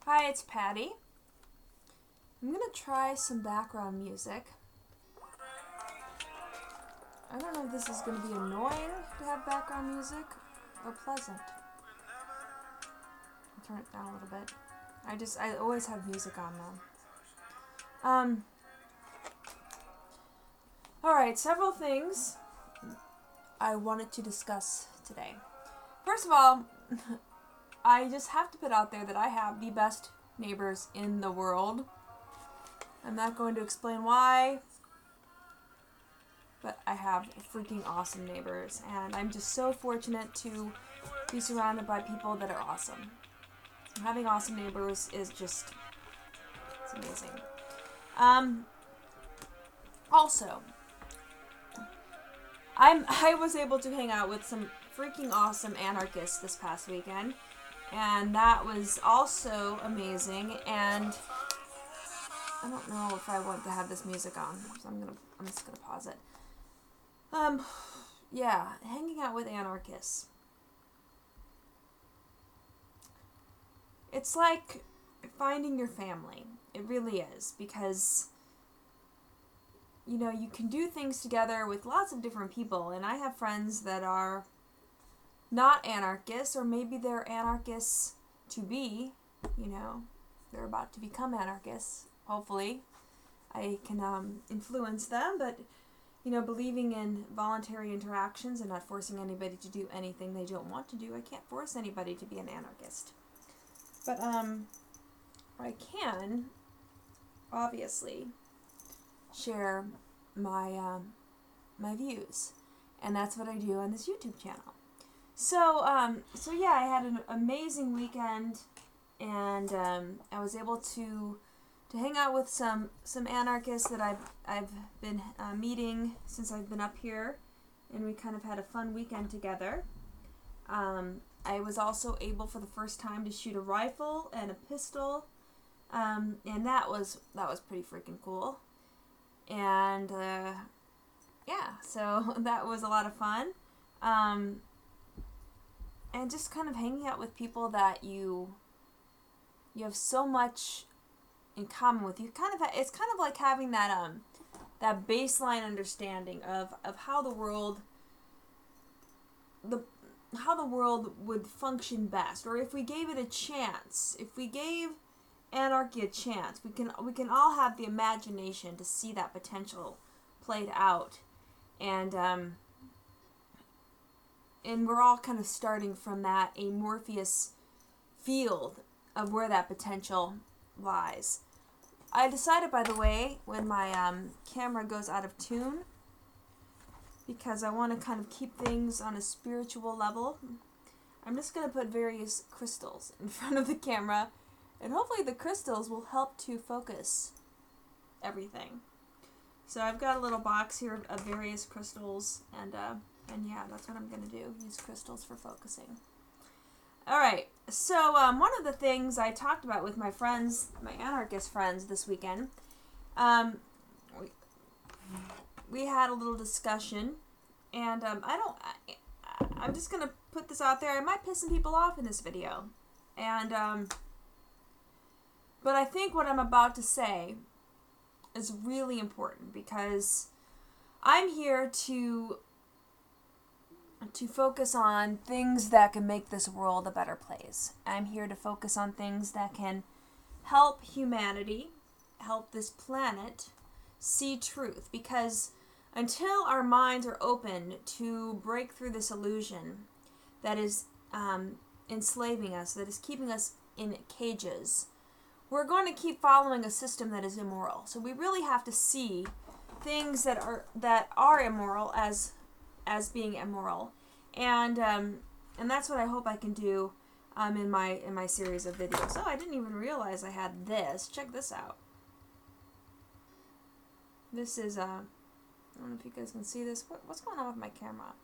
Hi, it's Patty. I'm gonna try some background music. I don't know if this is gonna be annoying to have background music or pleasant. I'll turn it down a little bit. I always have music on though. Alright, several things I wanted to discuss today. First of all, I just have to put out there that I have the best neighbors in the world. I'm not going to explain why, but I have freaking awesome neighbors, and I'm just so fortunate to be surrounded by people that are awesome. Having awesome neighbors is just, it's amazing. Also, I was able to hang out with some freaking awesome anarchists this past weekend, and that was also amazing. And I don't know if I want to have this music on, so I'm just gonna pause it. Yeah, hanging out with anarchists. It's like finding your family. It really is, because you can do things together with lots of different people, and I have friends that are not anarchists, or maybe they're anarchists to be, they're about to become anarchists, hopefully. I can influence them, but believing in voluntary interactions and not forcing anybody to do anything they don't want to do. I can't force anybody to be an anarchist. But I can, obviously, share my my views, and that's what I do on this YouTube channel. So yeah, I had an amazing weekend, and I was able to hang out with some anarchists that I've been meeting since I've been up here, and we kind of had a fun weekend together. I was also able for the first time to shoot a rifle and a pistol, and that was pretty freaking cool. And yeah, so that was a lot of fun. And just kind of hanging out with people that you have so much in common with. It's kind of like having that that baseline understanding of how the world would function best, or if we gave it a chance, if we gave anarchy a chance, we can all have the imagination to see that potential played out, and we're all kind of starting from that amorphous field of where that potential lies. I decided, by the way, when my camera goes out of tune, because I want to kind of keep things on a spiritual level, I'm just going to put various crystals in front of the camera, and hopefully the crystals will help to focus everything. So I've got a little box here of various crystals, and yeah, that's what I'm going to do, use crystals for focusing. Alright, so one of the things I talked about with my friends, my anarchist friends this weekend, we had a little discussion, and I'm just going to put this out there. I might piss some people off in this video, and but I think what I'm about to say is really important, because I'm here to focus on things that can make this world a better place. I'm here to focus on things that can help humanity, help this planet see truth, because until our minds are open to break through this illusion that is enslaving us, that is keeping us in cages, we're going to keep following a system that is immoral. So we really have to see things that are immoral as being immoral, and that's what I hope I can do in my series of videos. Oh, I didn't even realize I had this. Check this out. This is I don't know if you guys can see this. What's going on with my camera?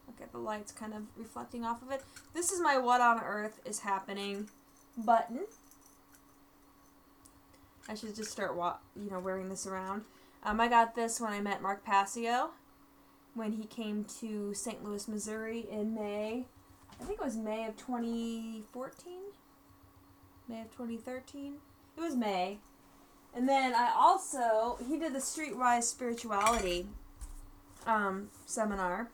Okay, the light's kind of reflecting off of it. This is my "What on Earth is Happening" button. I should just start wearing this around. I got this when I met Mark Passio, when he came to St. Louis, Missouri in May. I think it was May of 2014. May of 2013. It was May. And then he did the Streetwise Spirituality seminar.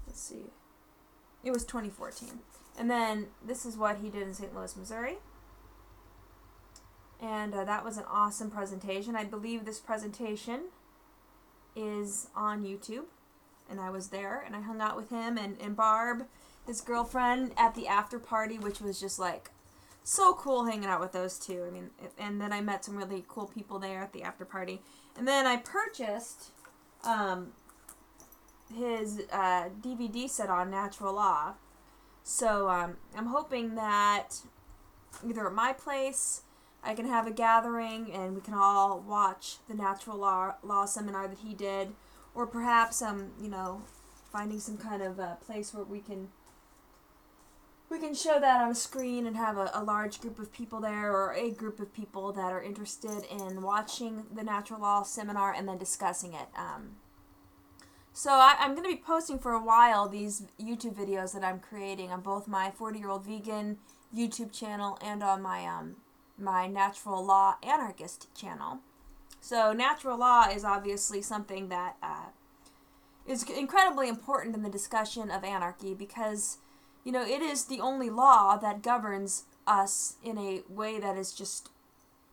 Let's see. It was 2014. And then this is what he did in St. Louis, Missouri. And that was an awesome presentation. I believe this presentation is on YouTube. And I was there, and I hung out with him and Barb, his girlfriend, at the after party, which was just like so cool hanging out with those two. I mean, and then I met some really cool people there at the after party. And then I purchased his DVD set on natural law. So I'm hoping that either at my place I can have a gathering and we can all watch the natural law seminar that he did, or perhaps finding some kind of place where we can show that on a screen and have a large group of people there, or a group of people that are interested in watching the natural law seminar and then discussing it. So I'm going to be posting for a while these YouTube videos that I'm creating on both my 40-Year-Old Vegan YouTube channel and on my Natural Law Anarchist channel. So natural law is obviously something that is incredibly important in the discussion of anarchy, because it is the only law that governs us in a way that is just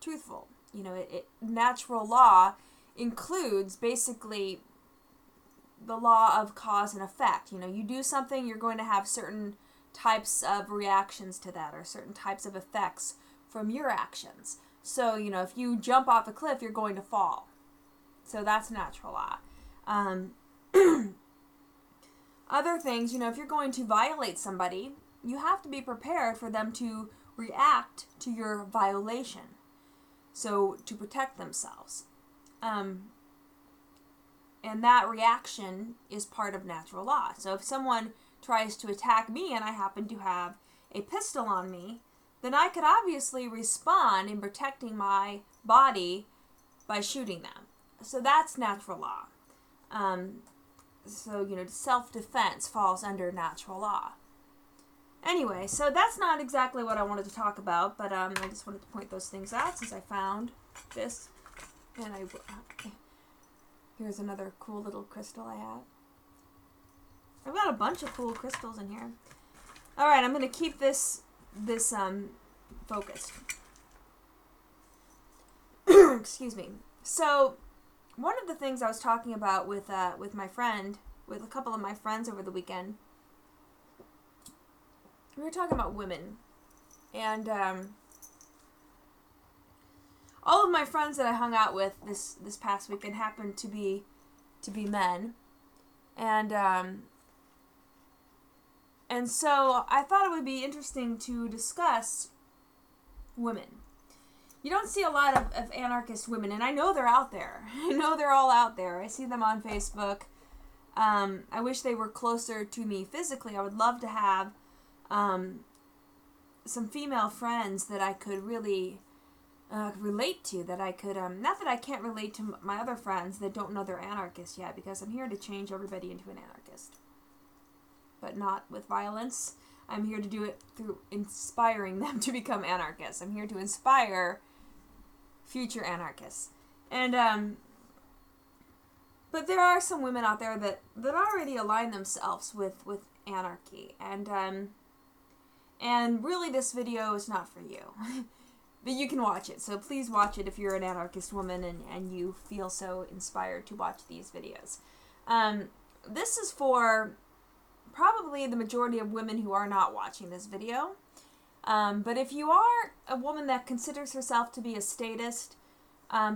truthful. Natural law includes basically the law of cause and effect. You do something, you're going to have certain types of reactions to that, or certain types of effects from your actions. So, if you jump off a cliff, you're going to fall. So that's natural law. Other things, if you're going to violate somebody, you have to be prepared for them to react to your violation. So, to protect themselves. And that reaction is part of natural law. So if someone tries to attack me and I happen to have a pistol on me, then I could obviously respond in protecting my body by shooting them. So that's natural law. Self-defense falls under natural law. Anyway, so that's not exactly what I wanted to talk about, but I just wanted to point those things out since I found this. And here's another cool little crystal I have. I've got a bunch of cool crystals in here. All right, I'm going to keep this focused. Excuse me. So, one of the things I was talking about with a couple of my friends over the weekend, we were talking about women, and all of my friends that I hung out with this past weekend happened to be men, and so I thought it would be interesting to discuss women. You don't see a lot of anarchist women, and I know they're out there. I know they're all out there. I see them on Facebook. I wish they were closer to me physically. I would love to have some female friends that I could really relate to, that I could, not that I can't relate to my other friends that don't know they're anarchists yet, because I'm here to change everybody into an anarchist. But not with violence. I'm here to do it through inspiring them to become anarchists. I'm here to inspire future anarchists. And, but there are some women out there that already align themselves with anarchy. And really this video is not for you. But you can watch it. So please watch it if you're an anarchist woman and you feel so inspired to watch these videos. This is for probably the majority of women who are not watching this video. But if you are a woman that considers herself to be a statist,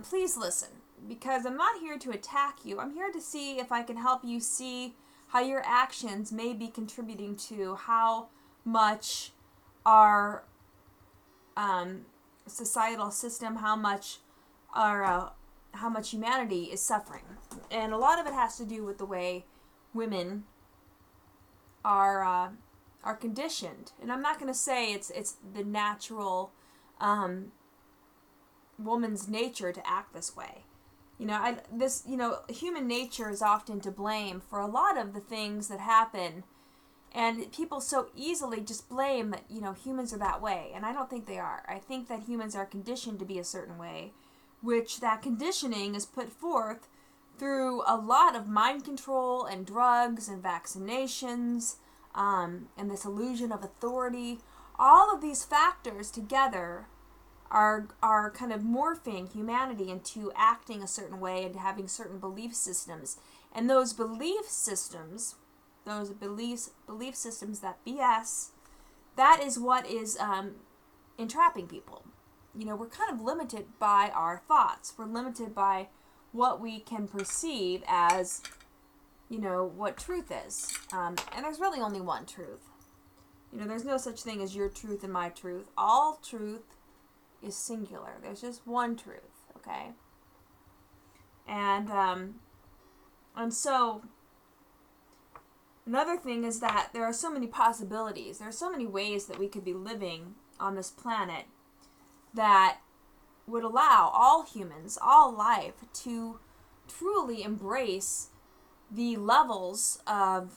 please listen, because I'm not here to attack you. I'm here to see if I can help you see how your actions may be contributing to how much our societal system, how much humanity is suffering. And a lot of it has to do with the way women are conditioned. And I'm not going to say it's the natural woman's nature to act this way. Human nature is often to blame for a lot of the things that happen And people so easily just blame that, humans are that way. And I don't think they are. I think that humans are conditioned to be a certain way, which that conditioning is put forth through a lot of mind control and drugs and vaccinations, and this illusion of authority. All of these factors together are kind of morphing humanity into acting a certain way and having certain belief systems. And those belief systems, that BS, that is what is entrapping people. We're kind of limited by our thoughts. We're limited by what we can perceive as, what truth is. And there's really only one truth. There's no such thing as your truth and my truth. All truth is singular. There's just one truth, okay? And so another thing is that there are so many possibilities. There are so many ways that we could be living on this planet that would allow all humans, all life, to truly embrace the levels of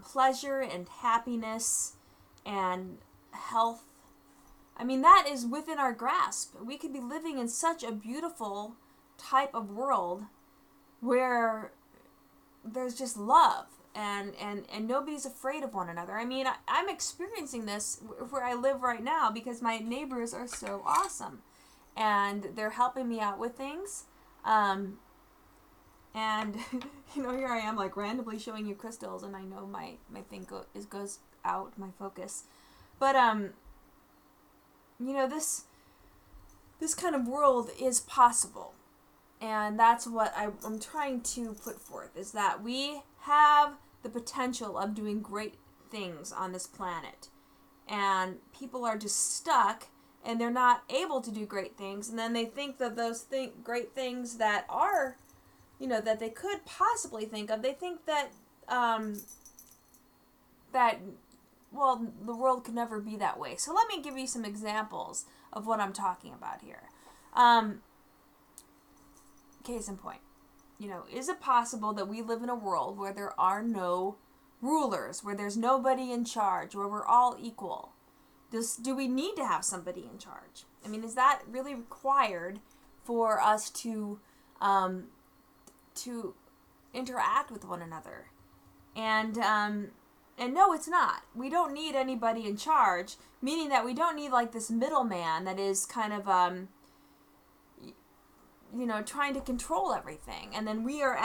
pleasure and happiness and health. I mean, that is within our grasp. We could be living in such a beautiful type of world where there's just love and nobody's afraid of one another. I mean, I'm experiencing this where I live right now because my neighbors are so awesome and they're helping me out with things. And here I am like randomly showing you crystals, and I know my thing goes out, my focus. But this kind of world is possible. And that's what I'm trying to put forth, is that we have the potential of doing great things on this planet. And people are just stuck, and they're not able to do great things. And then they think that those great things that are, that they could possibly think of, they think that, the world could never be that way. So let me give you some examples of what I'm talking about here. Case in point, is it possible that we live in a world where there are no rulers, where there's nobody in charge, where we're all equal? Do we need to have somebody in charge? I mean, is that really required for us to interact with one another? And no, it's not. We don't need anybody in charge, meaning that we don't need like this middleman that is kind of trying to control everything. And then we're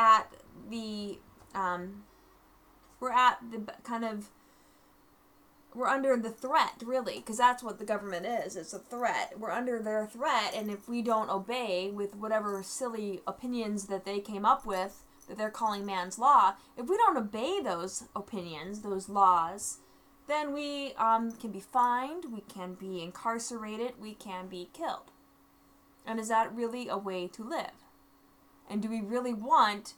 under the threat, really, because that's what the government is. It's a threat. We're under their threat, and if we don't obey with whatever silly opinions that they came up with, that they're calling man's law, if we don't obey those opinions, those laws, then we can be fined, we can be incarcerated, we can be killed. And is that really a way to live? And do we really want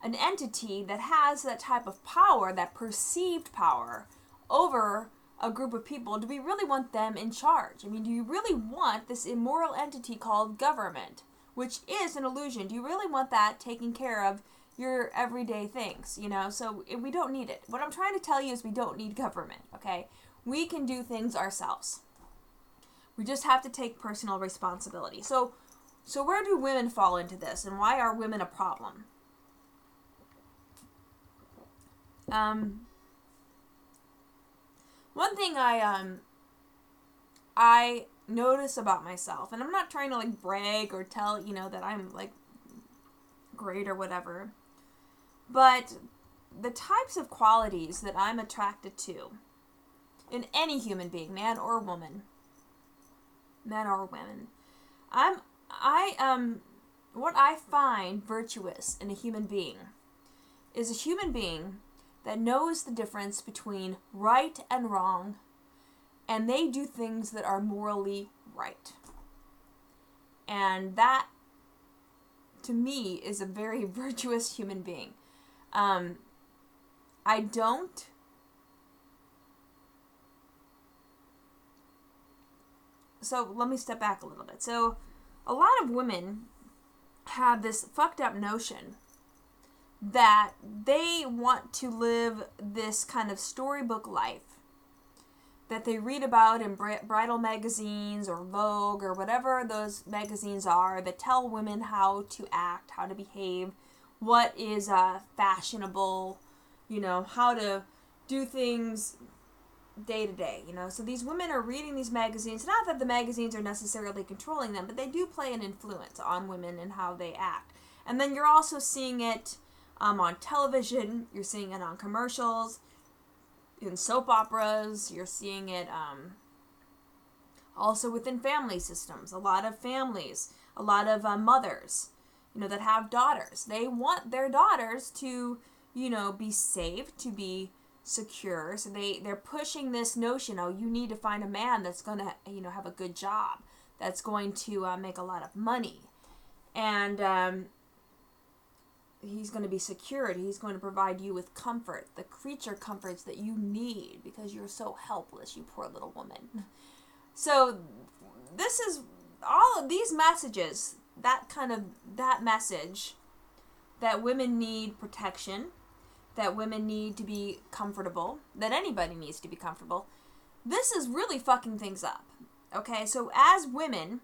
an entity that has that type of power, that perceived power, over a group of people? Do we really want them in charge? I mean, do you really want this immoral entity called government, which is an illusion? Do you really want that taking care of your everyday things, So we don't need it. What I'm trying to tell you is we don't need government, okay? We can do things ourselves. We just have to take personal responsibility. So where do women fall into this, and why are women a problem? One thing I notice about myself, and I'm not trying to like brag or tell, that I'm like great or whatever, but the types of qualities that I'm attracted to in any human being, man or woman, what I find virtuous in a human being is a human being that knows the difference between right and wrong, and they do things that are morally right. And that, to me, is a very virtuous human being. So let me step back a little bit. So a lot of women have this fucked up notion that they want to live this kind of storybook life that they read about in bridal magazines or Vogue or whatever those magazines are that tell women how to act, how to behave, what is fashionable, how to do things day to day, So these women are reading these magazines, not that the magazines are necessarily controlling them, but they do play an influence on women and how they act. And then you're also seeing it on television, you're seeing it on commercials, in soap operas, you're seeing it also within family systems. A lot of families, a lot of mothers, that have daughters. They want their daughters to, be safe, to be secure. So they're pushing this notion, you need to find a man that's going to, have a good job, that's going to make a lot of money. And he's going to be secured. He's going to provide you with comfort, the creature comforts that you need because you're so helpless, you poor little woman. So this is all of these messages, that message that women need protection, that women need to be comfortable, that anybody needs to be comfortable. This is really fucking things up. Okay, so as women,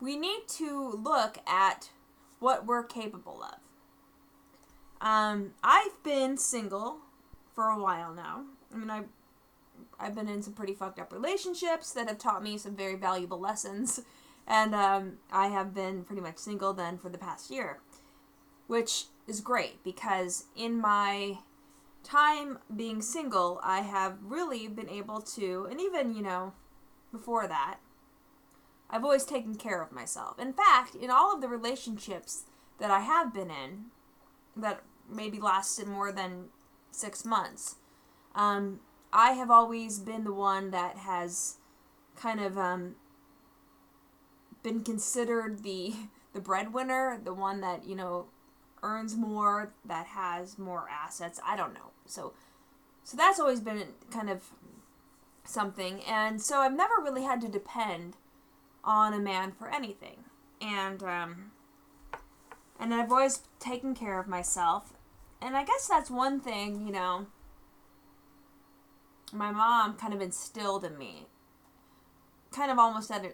we need to look at what we're capable of. I've been single for a while now. I mean, I've been in some pretty fucked up relationships that have taught me some very valuable lessons. And I have been pretty much single then for the past year, which is great because in my time being single, I have really been able to, and even, before that, I've always taken care of myself. In fact, in all of the relationships that I have been in, that maybe lasted more than 6 months, I have always been the one that has kind of been considered the breadwinner, the one that, earns more, that has more assets. I don't know. So that's always been kind of something. And so I've never really had to depend on a man for anything. And I've always taken care of myself. And I guess that's one thing, my mom kind of instilled in me. Kind of almost at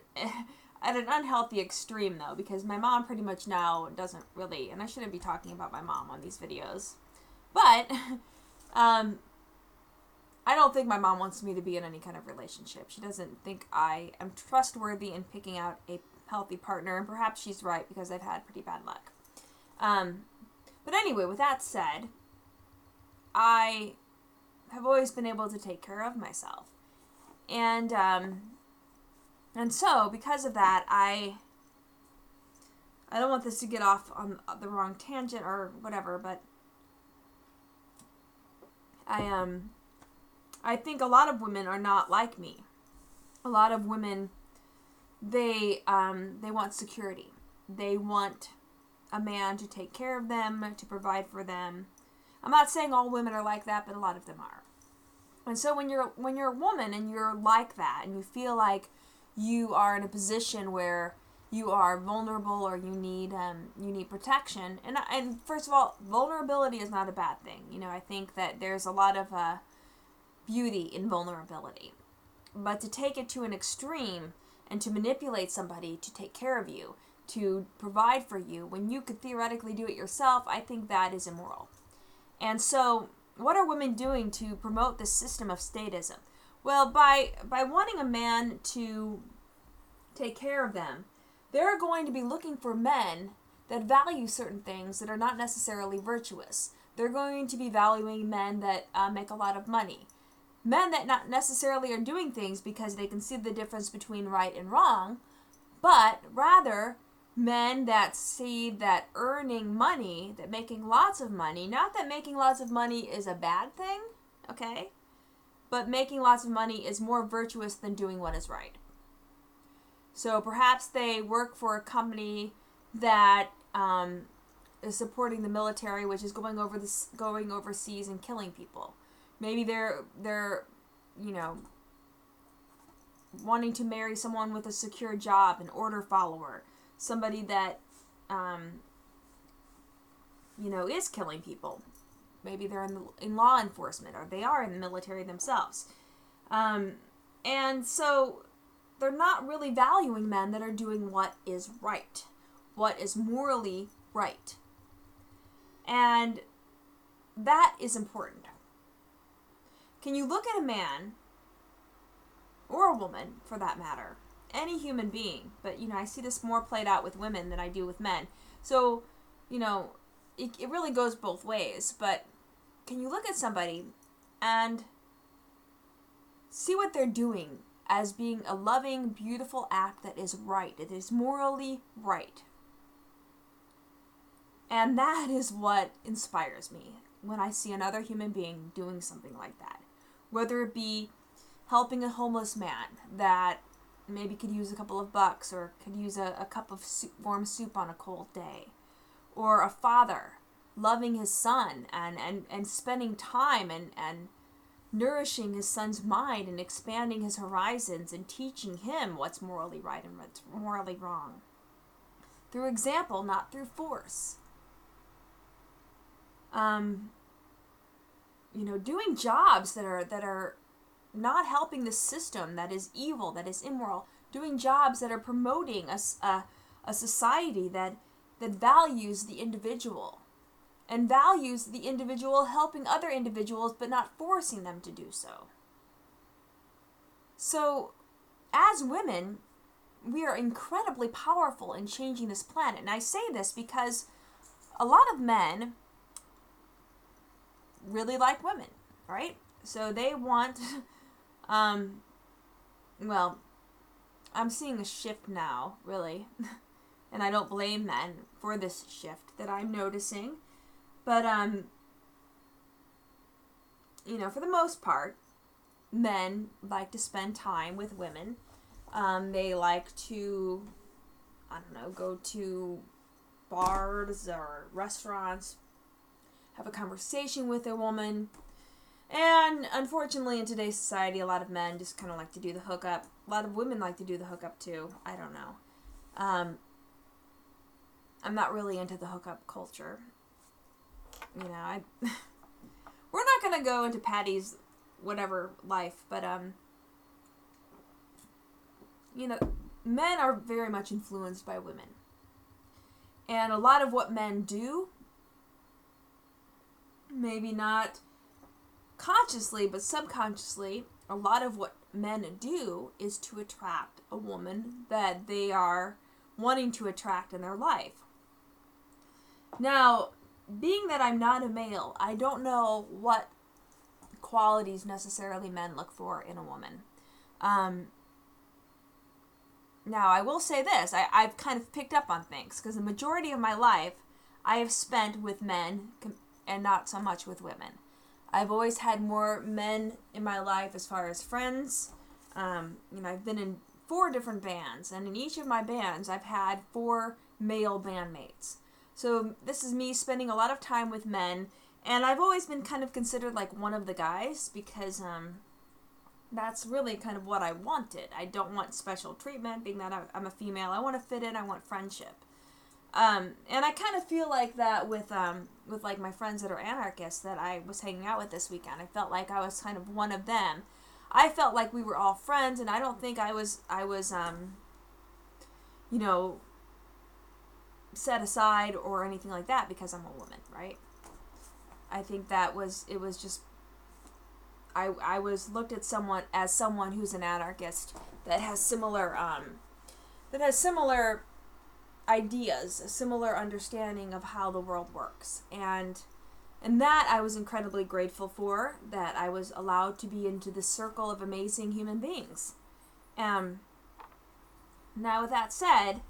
an unhealthy extreme, though, because my mom pretty much now doesn't really, and I shouldn't be talking about my mom on these videos, but I don't think my mom wants me to be in any kind of relationship. She doesn't think I am trustworthy in picking out a healthy partner, and perhaps she's right because I've had pretty bad luck. But anyway, with that said, I have always been able to take care of myself. And so, because of that, I don't want this to get off on the wrong tangent or whatever, but I think a lot of women are not like me. A lot of women, they want security. They want a man to take care of them, to provide for them. I'm not saying all women are like that, but a lot of them are. And so when you're a woman and you're like that, and you feel like you are in a position where you are vulnerable or you need protection, and first of all, vulnerability is not a bad thing. I think that there's a lot of beauty in vulnerability, but to take it to an extreme and to manipulate somebody to take care of you, to provide for you when you could theoretically do it yourself, I think that is immoral. And so what are women doing to promote this system of statism? Well, by wanting a man to take care of them, they're going to be looking for men that value certain things that are not necessarily virtuous. They're going to be valuing men that make a lot of money. Men that not necessarily are doing things because they can see the difference between right and wrong, but rather men that see that earning money, that making lots of money, not that making lots of money is a bad thing, okay? But making lots of money is more virtuous than doing what is right. So perhaps they work for a company that is supporting the military, which is going overseas and killing people. Maybe they're wanting to marry someone with a secure job, an order follower, somebody that is killing people. Maybe they're in law enforcement, or they are in the military themselves. And so they're not really valuing men that are doing what is right, what is morally right. And that is important. Can you look at a man, or a woman for that matter, any human being, but I see this more played out with women than I do with men. So, it really goes both ways, but can you look at somebody and see what they're doing as being a loving, beautiful act that is right, it is morally right? And that is what inspires me when I see another human being doing something like that. Whether it be helping a homeless man that maybe could use a couple of bucks, or could use a cup of warm soup on a cold day. Or a father loving his son and spending time and nourishing his son's mind and expanding his horizons and teaching him what's morally right and what's morally wrong. Through example, not through force. Doing jobs that are not helping the system that is evil, that is immoral. Doing jobs that are promoting a society that values the individual. And values the individual helping other individuals, but not forcing them to do so. So, as women, we are incredibly powerful in changing this planet. And I say this because a lot of men really like women, right? So they want, I'm seeing a shift now, really. And I don't blame men for this shift that I'm noticing. But, for the most part, men like to spend time with women. They like to, go to bars or restaurants, have a conversation with a woman. And unfortunately, in today's society, a lot of men just kind of like to do the hookup. A lot of women like to do the hookup too. I don't know. I'm not really into the hookup culture. We're not going to go into Patty's whatever life, but, men are very much influenced by women. And a lot of what men do, maybe not consciously, but subconsciously, a lot of what men do is to attract a woman that they are wanting to attract in their life. Now, being that I'm not a male, I don't know what qualities necessarily men look for in a woman. Now, I will say this. I've kind of picked up on things, because the majority of my life I have spent with men and not so much with women. I've always had more men in my life as far as friends. I've been in 4 different bands, and in each of my bands I've had 4 male bandmates. So this is me spending a lot of time with men, and I've always been kind of considered like one of the guys, because that's really kind of what I wanted. I don't want special treatment, being that I'm a female. I want to fit in, I want friendship. And I kind of feel like that with like my friends that are anarchists that I was hanging out with this weekend. I felt like I was kind of one of them. I felt like we were all friends, and I don't think I was set aside or anything like that because I'm a woman, right? I think it was just, I was looked at as someone who's an anarchist that has similar ideas, a similar understanding of how the world works, and that I was incredibly grateful for, that I was allowed to be into this circle of amazing human beings. Now, with that said,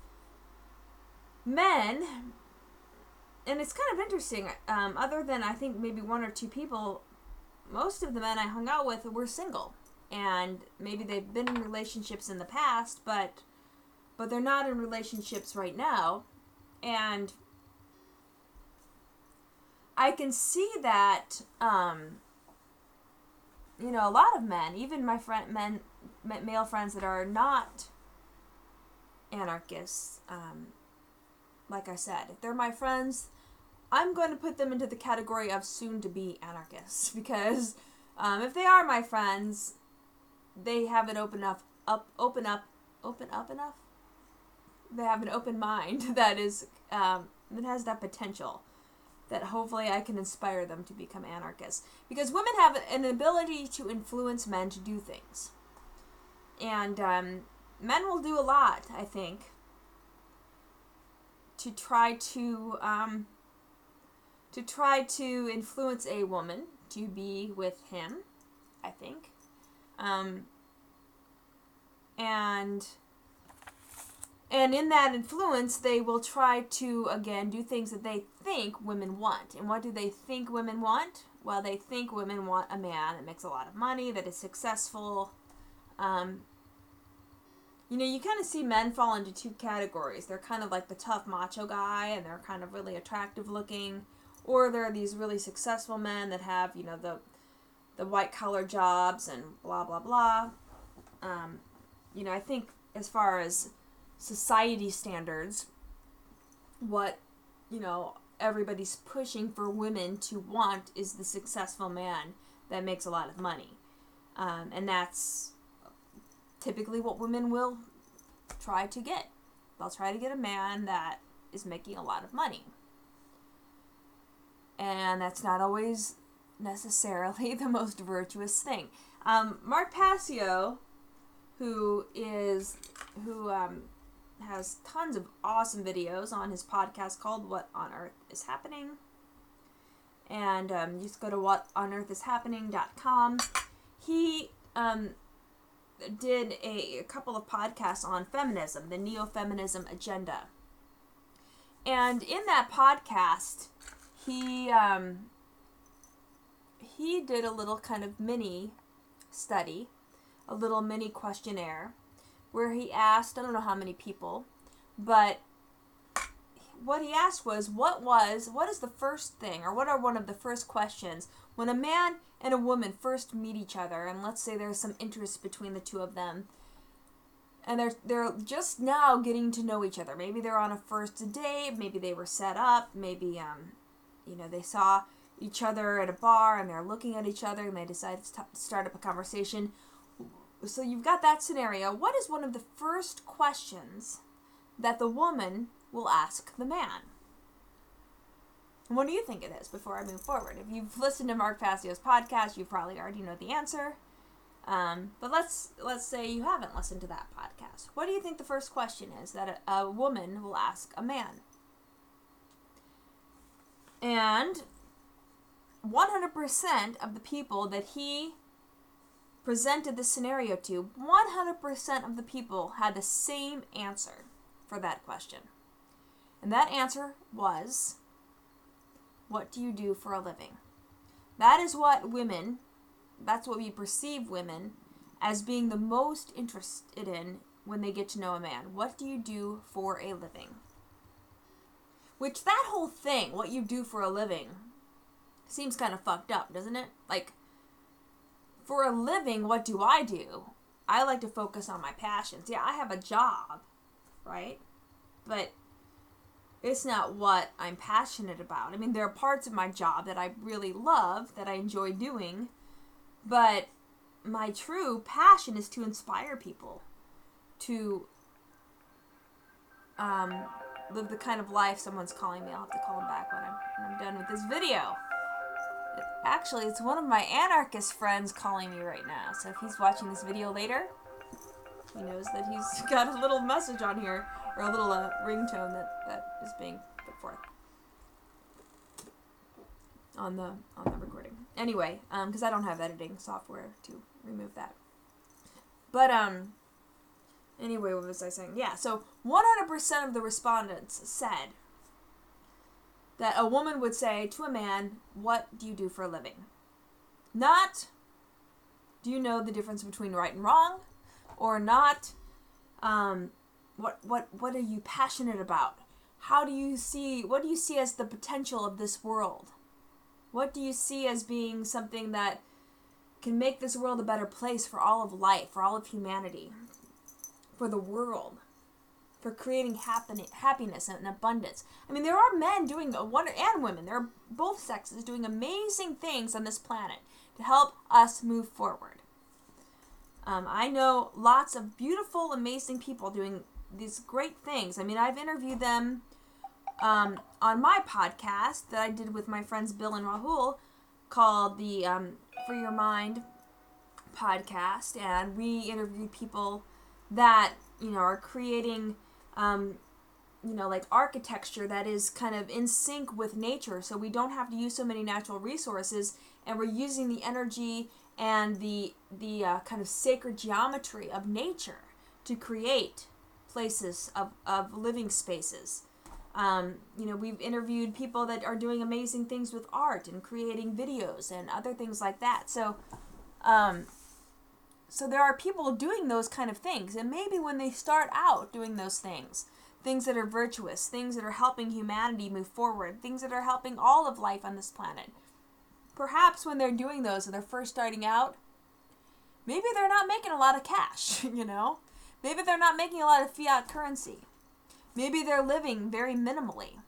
men, and it's kind of interesting, other than I think maybe 1 or 2 people, most of the men I hung out with were single, and maybe they've been in relationships in the past, but they're not in relationships right now, and I can see that, a lot of men, even my male friends that are not anarchists, like I said, if they're my friends, I'm going to put them into the category of soon-to-be anarchists, because if they are my friends, they have an open up enough. They have an open mind that is that has that potential, that hopefully I can inspire them to become anarchists. Because women have an ability to influence men to do things, and men will do a lot, I think, to try to influence a woman to be with him, I think. And in that influence, they will try to, again, do things that they think women want. And what do they think women want? Well, they think women want a man that makes a lot of money, that is successful. You kind of see men fall into two categories. They're kind of like the tough macho guy, and they're kind of really attractive looking. Or there are these really successful men that have, the white-collar jobs and blah, blah, blah. I think as far as society standards, what, everybody's pushing for women to want is the successful man that makes a lot of money. And that's typically what women will try to get. They'll try to get a man that is making a lot of money. And that's not always necessarily the most virtuous thing. Mark Passio, who has tons of awesome videos on his podcast called What on Earth is Happening. And you just go to whatonearthishappening.com. He did a couple of podcasts on feminism, the neo-feminism agenda. And in that podcast, he did a little kind of mini study, a little mini questionnaire, where he asked, I don't know how many people, but what he asked was, what is the first thing, or what are one of the first questions when a man and a woman first meet each other, and let's say there's some interest between the two of them, and they're just now getting to know each other. Maybe they're on a first date, maybe they were set up, maybe they saw each other at a bar and they're looking at each other and they decide to start up a conversation. So you've got that scenario. What is one of the first questions that the woman will ask the man? And what do you think it is before I move forward? If you've listened to Mark Passio's podcast, you probably already know the answer. But let's say you haven't listened to that podcast. What do you think the first question is that a woman will ask a man? And 100% of the people that he presented this scenario to, 100% of the people had the same answer for that question. And that answer was, what do you do for a living? That is what women, that's what we perceive women as being the most interested in when they get to know a man. What do you do for a living? Which, that whole thing, what you do for a living, seems kind of fucked up, doesn't it? Like, for a living, what do? I like to focus on my passions. Yeah, I have a job, right? But it's not what I'm passionate about. I mean, there are parts of my job that I really love, that I enjoy doing, but my true passion is to inspire people to live the kind of life. Someone's calling me. I'll have to call him back when I'm done with this video. Actually, it's one of my anarchist friends calling me right now. So if he's watching this video later, he knows that he's got a little message on here, or a little ringtone that is being put forth on the recording. Anyway, because I don't have editing software to remove that. But anyway, what was I saying? Yeah, so 100% of the respondents said that a woman would say to a man, what do you do for a living? Not, do you know the difference between right and wrong? Or not, what are you passionate about? What do you see as the potential of this world? What do you see as being something that can make this world a better place for all of life, for all of humanity, for the world? for creating happiness and abundance. I mean, there are men doing and women. There are both sexes doing amazing things on this planet to help us move forward. I know lots of beautiful, amazing people doing these great things. I mean, I've interviewed them on my podcast that I did with my friends Bill and Rahul called the Free Your Mind podcast, and we interviewed people that, are creating, like architecture that is kind of in sync with nature, so we don't have to use so many natural resources, and we're using the energy and the kind of sacred geometry of nature to create places of living spaces. We've interviewed people that are doing amazing things with art and creating videos and other things like that. So there are people doing those kind of things, and maybe when they start out doing those things that are virtuous, things that are helping humanity move forward, things that are helping all of life on this planet, perhaps when they're doing those and they're first starting out, maybe they're not making a lot of cash, Maybe they're not making a lot of fiat currency. Maybe they're living very minimally.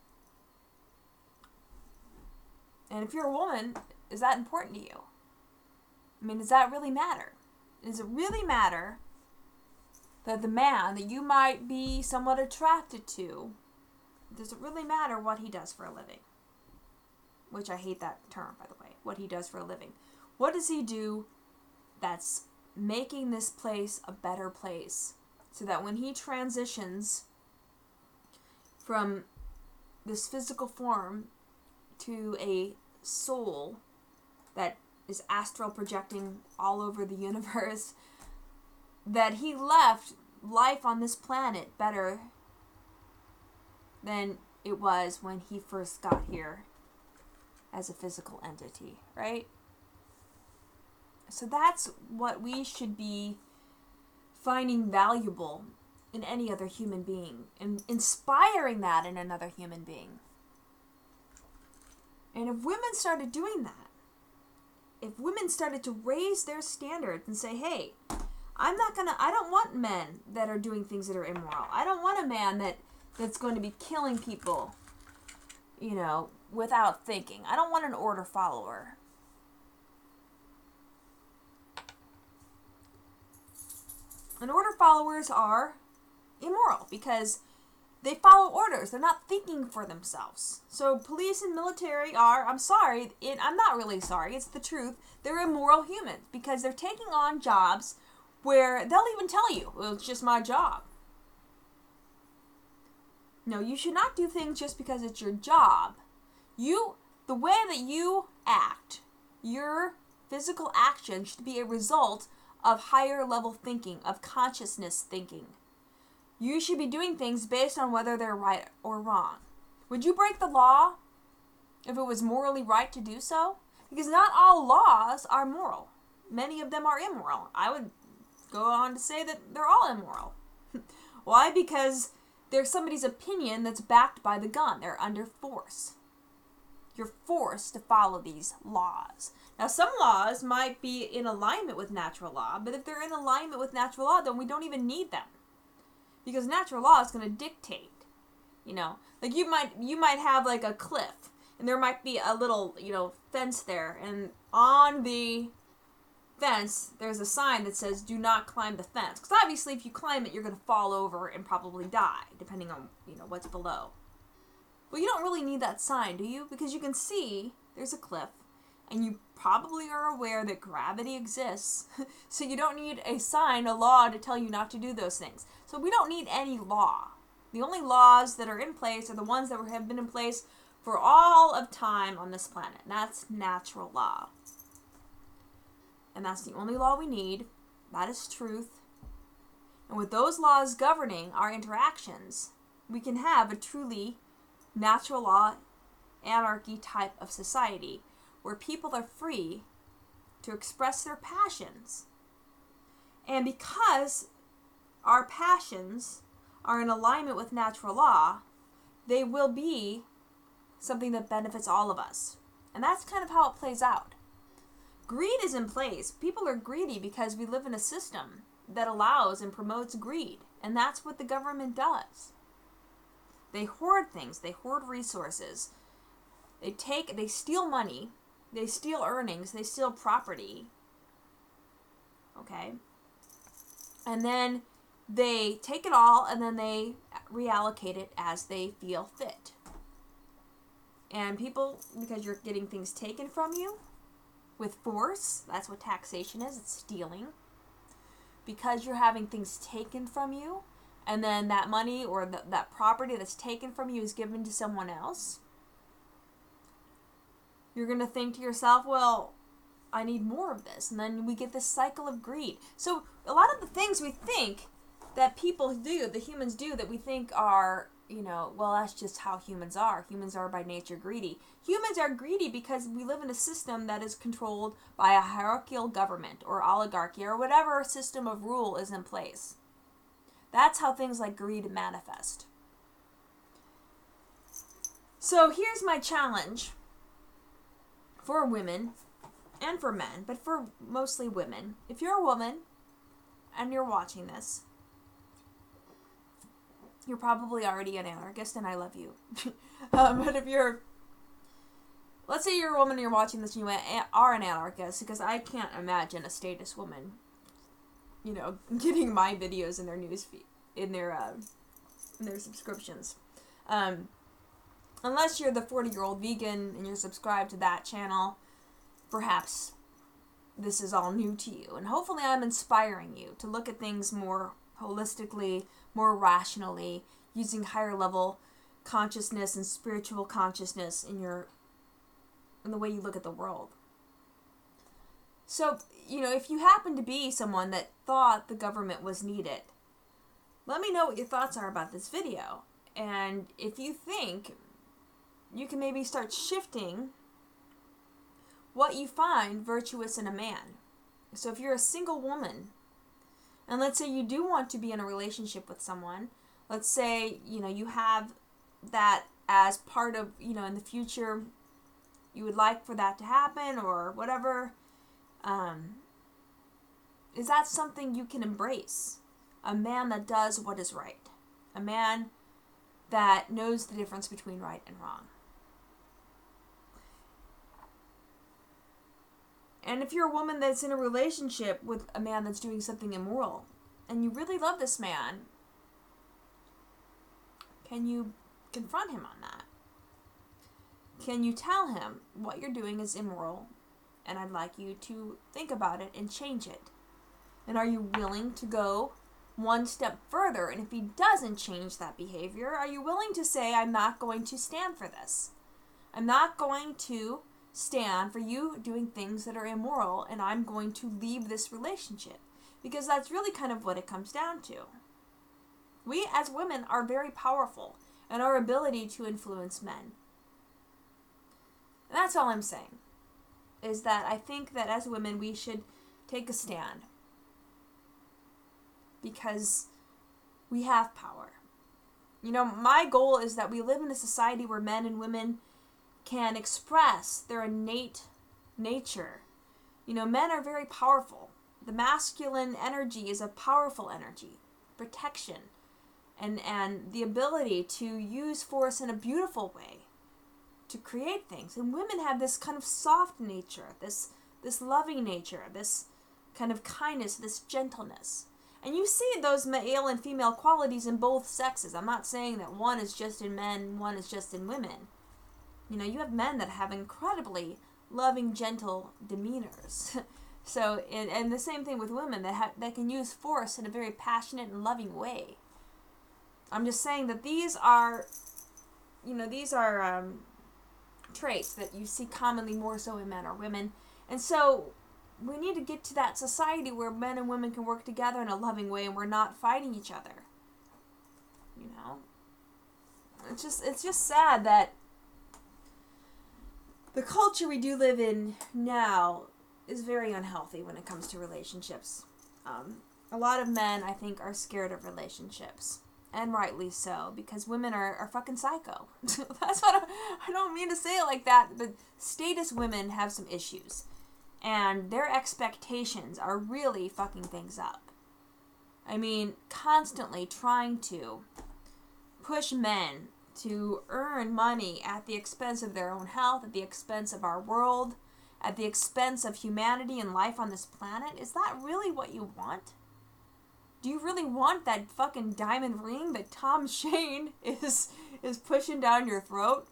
And if you're a woman, is that important to you? I mean, does that really matter? Does it really matter that the man that you might be somewhat attracted to, does it really matter what he does for a living? Which I hate that term, by the way, what he does for a living. What does he do that's making this place a better place so that when he transitions from this physical form to a soul that is astral projecting all over the universe, that he left life on this planet better than it was when he first got here as a physical entity, right? So that's what we should be finding valuable in any other human being, and inspiring that in another human being. And if women started doing that, if women started to raise their standards and say, hey, I don't want men that are doing things that are immoral. I don't want a man that's going to be killing people, without thinking. I don't want an order follower. And order followers are immoral because they follow orders. They're not thinking for themselves. So police and military are, I'm not really sorry, it's the truth, they're immoral humans because they're taking on jobs where they'll even tell you, well, it's just my job. No, you should not do things just because it's your job. The way that you act, your physical action should be a result of higher level thinking, of consciousness thinking. You should be doing things based on whether they're right or wrong. Would you break the law if it was morally right to do so? Because not all laws are moral. Many of them are immoral. I would go on to say that they're all immoral. Why? Because there's somebody's opinion that's backed by the gun. They're under force. You're forced to follow these laws. Now, some laws might be in alignment with natural law, but if they're in alignment with natural law, then we don't even need them. Because natural law is going to dictate, like you might have like a cliff, and there might be a little, fence there, and on the fence, there's a sign that says, do not climb the fence. Because obviously, if you climb it, you're going to fall over and probably die, depending on, what's below. Well, you don't really need that sign, do you? Because you can see there's a cliff, and you probably are aware that gravity exists, so you don't need a sign, a law, to tell you not to do those things. So we don't need any law. The only laws that are in place are the ones that have been in place for all of time on this planet, and that's natural law. And that's the only law we need. That is truth. And with those laws governing our interactions, we can have a truly natural law, anarchy type of society where people are free to express their passions. And because our passions are in alignment with natural law, they will be something that benefits all of us. And that's kind of how it plays out. Greed is in place. People are greedy because we live in a system that allows and promotes greed. And that's what the government does. They hoard things. They hoard resources. They steal money. They steal earnings. They steal property. Okay? And then they take it all and then they reallocate it as they feel fit. And people, because you're getting things taken from you with force, that's what taxation is, it's stealing. Because you're having things taken from you, and then that money or that property that's taken from you is given to someone else, you're going to think to yourself, well, I need more of this. And then we get this cycle of greed. So a lot of the things we think that people do, the humans do, that we think are, well, that's just how humans are. Humans are by nature greedy. Humans are greedy because we live in a system that is controlled by a hierarchical government or oligarchy or whatever system of rule is in place. That's how things like greed manifest. So here's my challenge for women and for men, but for mostly women. If you're a woman and you're watching this, you're probably already an anarchist, and I love you. But if let's say you're a woman and you're watching this and you are an anarchist, because I can't imagine a status woman, getting my videos in their newsfeed, in their subscriptions. Unless you're the 40-year-old vegan and you're subscribed to that channel, perhaps this is all new to you. And hopefully I'm inspiring you to look at things more holistically, more rationally, using higher level consciousness and spiritual consciousness in the way you look at the world. So, if you happen to be someone that thought the government was needed, let me know what your thoughts are about this video. And if you think you can maybe start shifting what you find virtuous in a man. So if you're a single woman, and let's say you do want to be in a relationship with someone, let's say, you have that as part of, in the future, you would like for that to happen or whatever, is that something you can embrace? A man that does what is right. A man that knows the difference between right and wrong. And if you're a woman that's in a relationship with a man that's doing something immoral, and you really love this man, can you confront him on that? Can you tell him what you're doing is immoral, and I'd like you to think about it and change it? And are you willing to go one step further? And if he doesn't change that behavior, are you willing to say, I'm not going to stand for this? I'm not going to stand for you doing things that are immoral, and I'm going to leave this relationship. Because that's really kind of what it comes down to. We as women are very powerful in our ability to influence men. And that's all I'm saying. Is that I think that as women we should take a stand. Because we have power. My goal is that we live in a society where men and women can express their innate nature. Men are very powerful. The masculine energy is a powerful energy. Protection. And the ability to use force in a beautiful way to create things. And women have this kind of soft nature, this loving nature, this kind of kindness, this gentleness. And you see those male and female qualities in both sexes. I'm not saying that one is just in men, one is just in women. You have men that have incredibly loving, gentle demeanors. So, and the same thing with women that can use force in a very passionate and loving way. I'm just saying that these are traits that you see commonly more so in men or women. And so we need to get to that society where men and women can work together in a loving way and we're not fighting each other. It's just sad that the culture we do live in now is very unhealthy when it comes to relationships. A lot of men, I think, are scared of relationships. And rightly so, because women are fucking psycho. That's what I don't mean to say it like that, but status women have some issues. And their expectations are really fucking things up. I mean, constantly trying to push men to earn money at the expense of their own health, at the expense of our world, at the expense of humanity and life on this planet. Is that really what you want? Do you really want that fucking diamond ring that Tom Shane is pushing down your throat?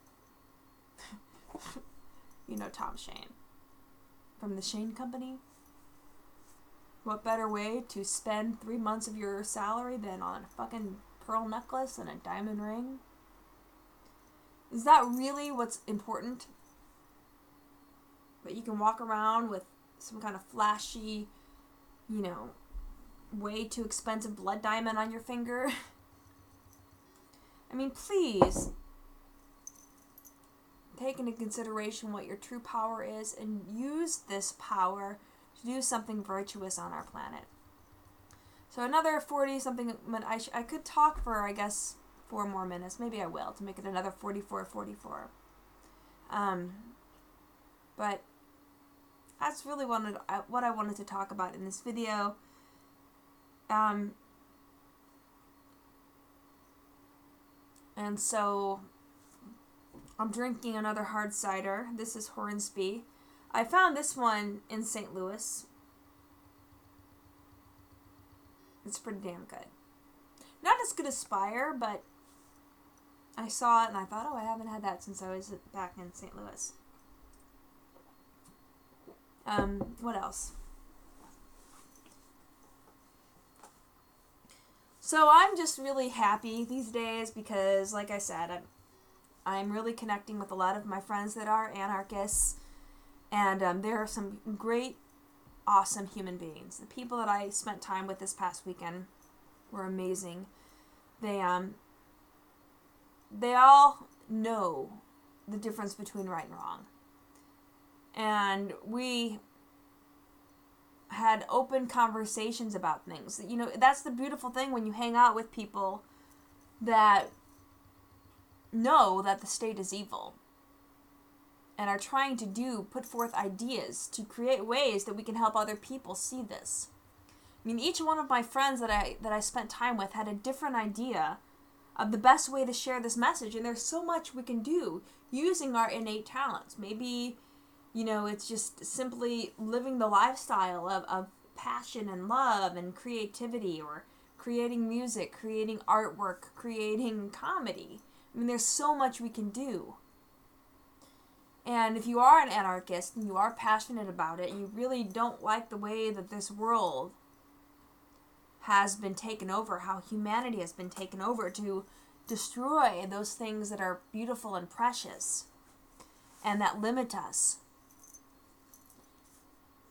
You know Tom Shane. From the Shane Company. What better way to spend 3 months of your salary than on a fucking pearl necklace and a diamond ring? Is that really what's important? But you can walk around with some kind of flashy, you know, way too expensive blood diamond on your finger? I mean, please take into consideration what your true power is and use this power to do something virtuous on our planet. So another 40-something, I could talk for, I guess, 4 more minutes. Maybe I will, to make it another 44. But that's really what I wanted to talk about in this video. And so I'm drinking another hard cider. This is Hornsby. I found this one in St. Louis. It's pretty damn good. Not as good as Spire, but I saw it and I thought, oh, I haven't had that since I was back in St. Louis. What else? So I'm just really happy these days because, like I said, I'm really connecting with a lot of my friends that are anarchists, and there are some great, awesome human beings. The people that I spent time with this past weekend were amazing. They all know the difference between right and wrong. And we had open conversations about things. You know, that's the beautiful thing when you hang out with people that know that the state is evil and are trying to put forth ideas to create ways that we can help other people see this. I mean, each one of my friends that I spent time with had a different idea of the best way to share this message, and there's so much we can do using our innate talents. Maybe, you know, it's just simply living the lifestyle of passion and love and creativity, or creating music, creating artwork, creating comedy. I mean, there's so much we can do. And if you are an anarchist and you are passionate about it and you really don't like the way that this world has been taken over, how humanity has been taken over to destroy those things that are beautiful and precious and that limit us.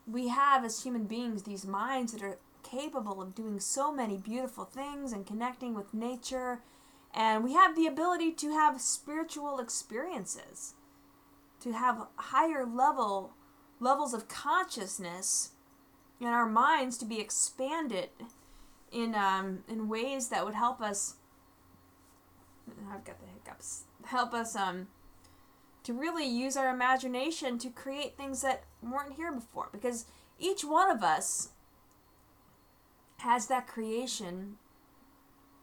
We have, as human beings, these minds that are capable of doing so many beautiful things and connecting with nature, and we have the ability to have spiritual experiences, to have higher levels of consciousness in our minds to be expanded in ways that would help us. I've got the hiccups. Help us to really use our imagination to create things that weren't here before, because each one of us has that creation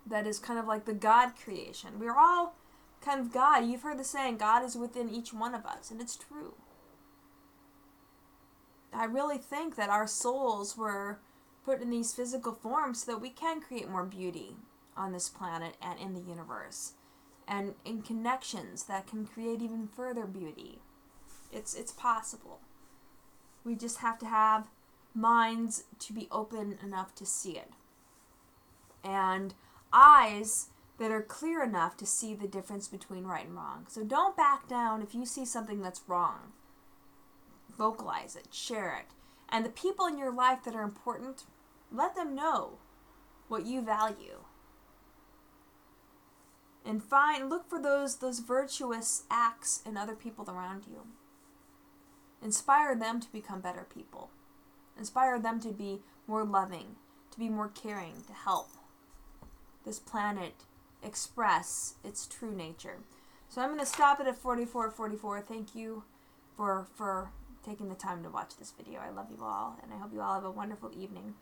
that is kind of like the God creation. We're all kind of God. You've heard the saying, God is within each one of us, and it's true. I really think that our souls were put in these physical forms so that we can create more beauty on this planet and in the universe, and in connections that can create even further beauty. It's possible. We just have to have minds to be open enough to see it, and eyes that are clear enough to see the difference between right and wrong. So don't back down if you see something that's wrong. Vocalize it, share it. And the people in your life that are important, let them know what you value. And look for those virtuous acts in other people around you. Inspire them to become better people. Inspire them to be more loving, to be more caring, to help this planet express its true nature. So I'm going to stop it at 44:44. Thank you for taking the time to watch this video. I love you all, and I hope you all have a wonderful evening.